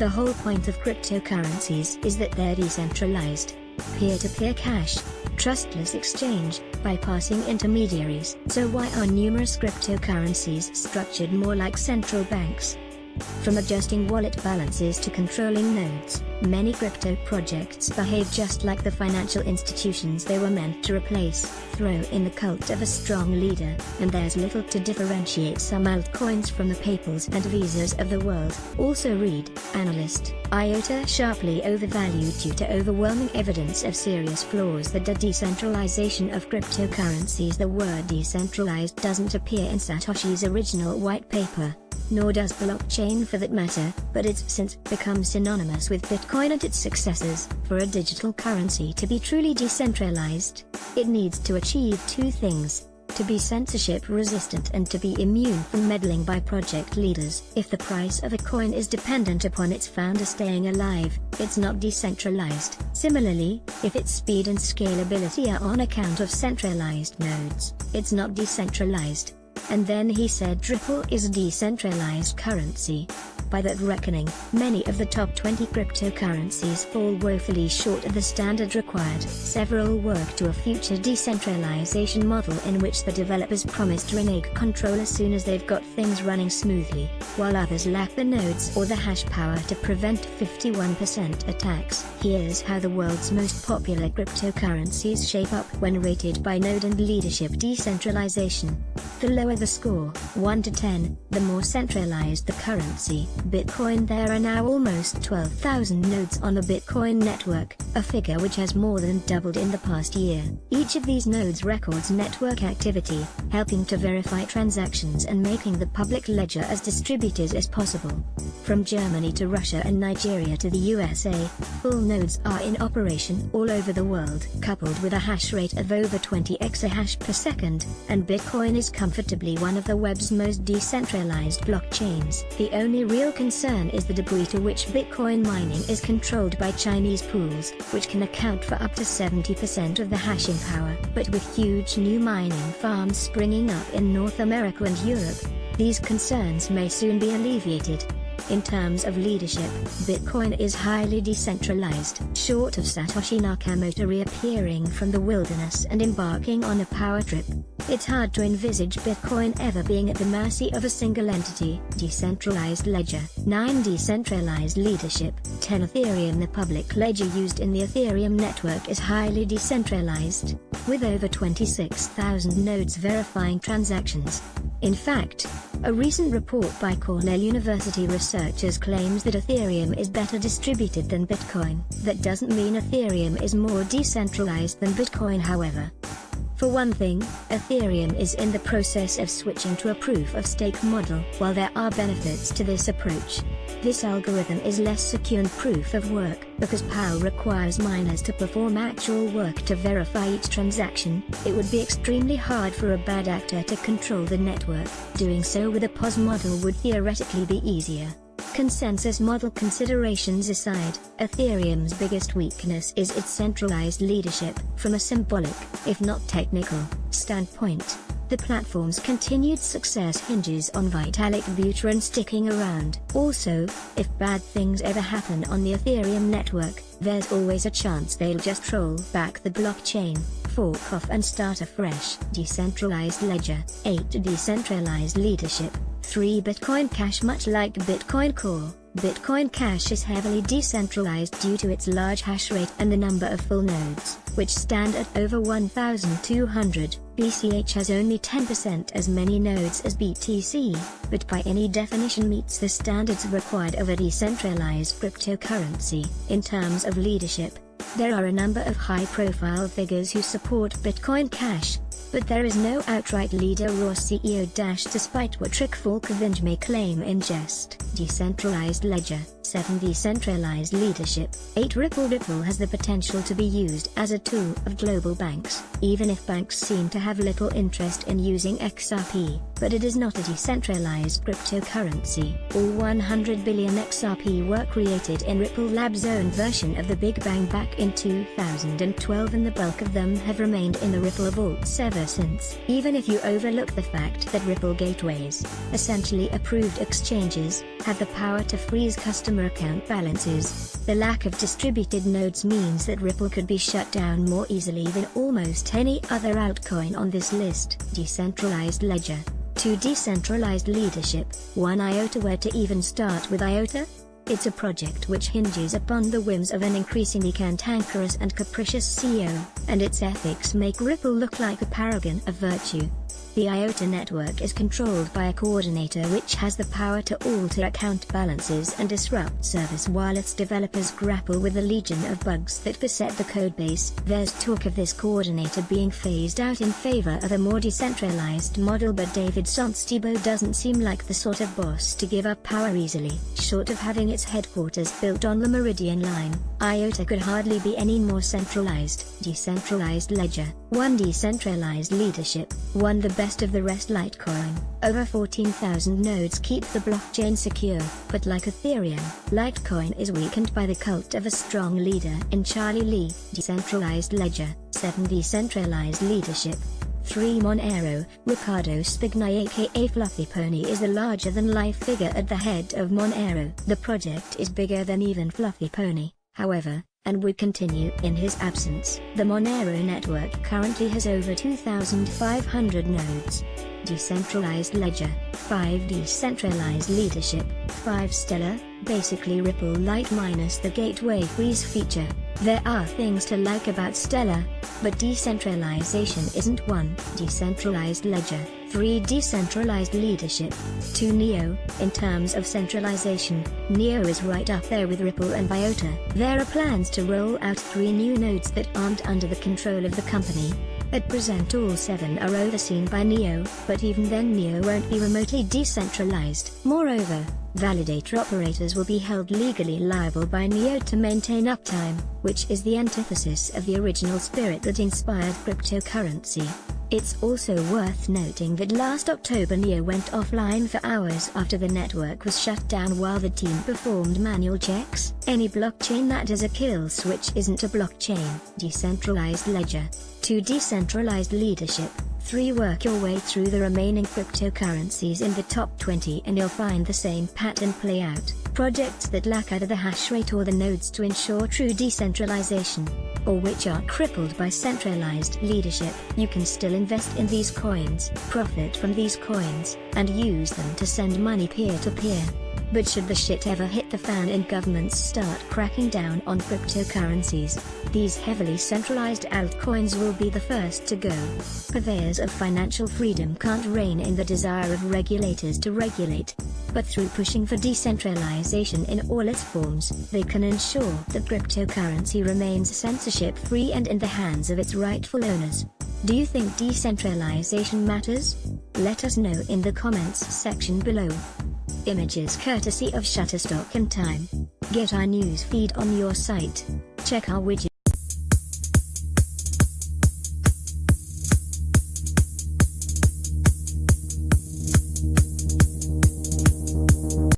The whole point of cryptocurrencies is that they're decentralized. Peer-to-peer cash, trustless exchange, bypassing intermediaries. So why are numerous cryptocurrencies structured more like central banks? From adjusting wallet balances to controlling nodes, many crypto projects behave just like the financial institutions they were meant to replace. Throw in the cult of a strong leader, and there's little to differentiate some altcoins from the PayPals and Visas of the world. Also read, analyst, IOTA sharply overvalued due to overwhelming evidence of serious flaws. The decentralization of cryptocurrencies. The word decentralized doesn't appear in Satoshi's original white paper, nor does blockchain for that matter, but it's since become synonymous with Bitcoin and its successors. For a digital currency to be truly decentralized, it needs to achieve two things: to be censorship resistant and to be immune from meddling by project leaders. If the price of a coin is dependent upon its founder staying alive, it's not decentralized. Similarly, if its speed and scalability are on account of centralized nodes, it's not decentralized. And then he said Ripple is a decentralized currency. By that reckoning, many of the top 20 cryptocurrencies fall woefully short of the standard required. Several work to a future decentralization model in which the developers promise to renege control as soon as they've got things running smoothly, while others lack the nodes or the hash power to prevent 51% attacks. Here's how the world's most popular cryptocurrencies shape up when rated by node and leadership decentralization. The lower the score, 1 to 10, the more centralized the currency. Bitcoin. There are now almost 12,000 nodes on the Bitcoin network, a figure which has more than doubled in the past year. Each of these nodes records network activity, helping to verify transactions and making the public ledger as distributed as possible. From Germany to Russia and Nigeria to the USA, full nodes are in operation all over the world. Coupled with a hash rate of over 20 exahash per second, and Bitcoin is comfortably one of the web's most decentralized blockchains. The only real concern is the degree to which Bitcoin mining is controlled by Chinese pools, which can account for up to 70% of the hashing power. But with huge new mining farms springing up in North America and Europe, these concerns may soon be alleviated. In terms of leadership, Bitcoin is highly decentralized. Short of Satoshi Nakamoto reappearing from the wilderness and embarking on a power trip, it's hard to envisage Bitcoin ever being at the mercy of a single entity. Decentralized ledger. 9. Decentralized leadership. 10. Ethereum. The public ledger used in the Ethereum network is highly decentralized, with over 26,000 nodes verifying transactions. In fact, a recent report by Cornell University researchers claims that Ethereum is better distributed than Bitcoin. That doesn't mean Ethereum is more decentralized than Bitcoin, however. For one thing, Ethereum is in the process of switching to a proof-of-stake model. While there are benefits to this approach, this algorithm is less secure than proof-of-work, because power requires miners to perform actual work to verify each transaction. It would be extremely hard for a bad actor to control the network. Doing so with a POS model would theoretically be easier. Consensus model considerations aside, Ethereum's biggest weakness is its centralized leadership. From a symbolic, if not technical, standpoint, the platform's continued success hinges on Vitalik Buterin sticking around. Also, if bad things ever happen on the Ethereum network, there's always a chance they'll just roll back the blockchain, fork off and start afresh. Decentralized ledger. 8. Decentralized leadership. 3. Bitcoin Cash. Much like Bitcoin Core, Bitcoin Cash is heavily decentralized due to its large hash rate and the number of full nodes, which stand at over 1,200. BCH has only 10% as many nodes as BTC, but by any definition meets the standards required of a decentralized cryptocurrency. In terms of leadership, there are a number of high-profile figures who support Bitcoin Cash, but there is no outright leader or CEO. Despite what Rick Falkovich may claim in jest. Decentralized ledger. 7. Decentralized leadership. 8. Ripple. Ripple has the potential to be used as a tool of global banks, even if banks seem to have little interest in using XRP, but it is not a decentralized cryptocurrency. All 100 billion XRP were created in Ripple Labs' own version of the Big Bang back in 2012, and the bulk of them have remained in the Ripple vaults ever since. Even if you overlook the fact that Ripple gateways, essentially approved exchanges, have the power to freeze custom customer account balances. The lack of distributed nodes means that Ripple could be shut down more easily than almost any other altcoin on this list. Decentralized ledger. 2. Decentralized leadership. 1. IOTA. Where to even start with IOTA? It's a project which hinges upon the whims of an increasingly cantankerous and capricious CEO, and its ethics make Ripple look like a paragon of virtue. The IOTA network is controlled by a coordinator which has the power to alter account balances and disrupt service while its developers grapple with the legion of bugs that beset the codebase. There's talk of this coordinator being phased out in favor of a more decentralized model, but David Sonstibo doesn't seem like the sort of boss to give up power easily. Short of having its headquarters built on the Meridian line, IOTA could hardly be any more centralized. Decentralized ledger. 1. Decentralized leadership. 1. The best of the rest. Litecoin. Over 14,000 nodes keep the blockchain secure, but like Ethereum, Litecoin is weakened by the cult of a strong leader in Charlie Lee. Decentralized ledger. 7. Decentralized leadership. 3. Monero. Ricardo Spigni aka Fluffy Pony is the larger-than-life figure at the head of Monero. The project is bigger than even Fluffy Pony, however, and would continue in his absence. The Monero network currently has over 2,500 nodes. Decentralized ledger. 5. Decentralized leadership. 5. Stellar, basically Ripple Lite minus the gateway freeze feature. There are things to like about Stellar, but decentralization isn't one. Decentralized ledger. 3. Decentralized leadership. 2. Neo. In terms of centralization, Neo is right up there with Ripple and IOTA. There are plans to roll out 3 new nodes that aren't under the control of the company. At present all 7 are overseen by Neo, but even then Neo won't be remotely decentralized. Moreover, validator operators will be held legally liable by Neo to maintain uptime, which is the antithesis of the original spirit that inspired cryptocurrency. It's also worth noting that last October Neo went offline for hours after the network was shut down while the team performed manual checks. Any blockchain that has a kill switch isn't a blockchain. Decentralized ledger. 2. Decentralized leadership. 3. Work your way through the remaining cryptocurrencies in the top 20 and you'll find the same pattern play out. Projects that lack either the hash rate or the nodes to ensure true decentralization, or which are crippled by centralized leadership. You can still invest in these coins, profit from these coins, and use them to send money peer-to-peer. But should the shit ever hit the fan and governments start cracking down on cryptocurrencies, these heavily centralized altcoins will be the first to go. Purveyors of financial freedom can't rein in the desire of regulators to regulate, but through pushing for decentralization in all its forms, they can ensure that cryptocurrency remains censorship-free and in the hands of its rightful owners. Do you think decentralization matters? Let us know in the comments section below. Images courtesy of Shutterstock and Time. Get our news feed on your site. Check our widget.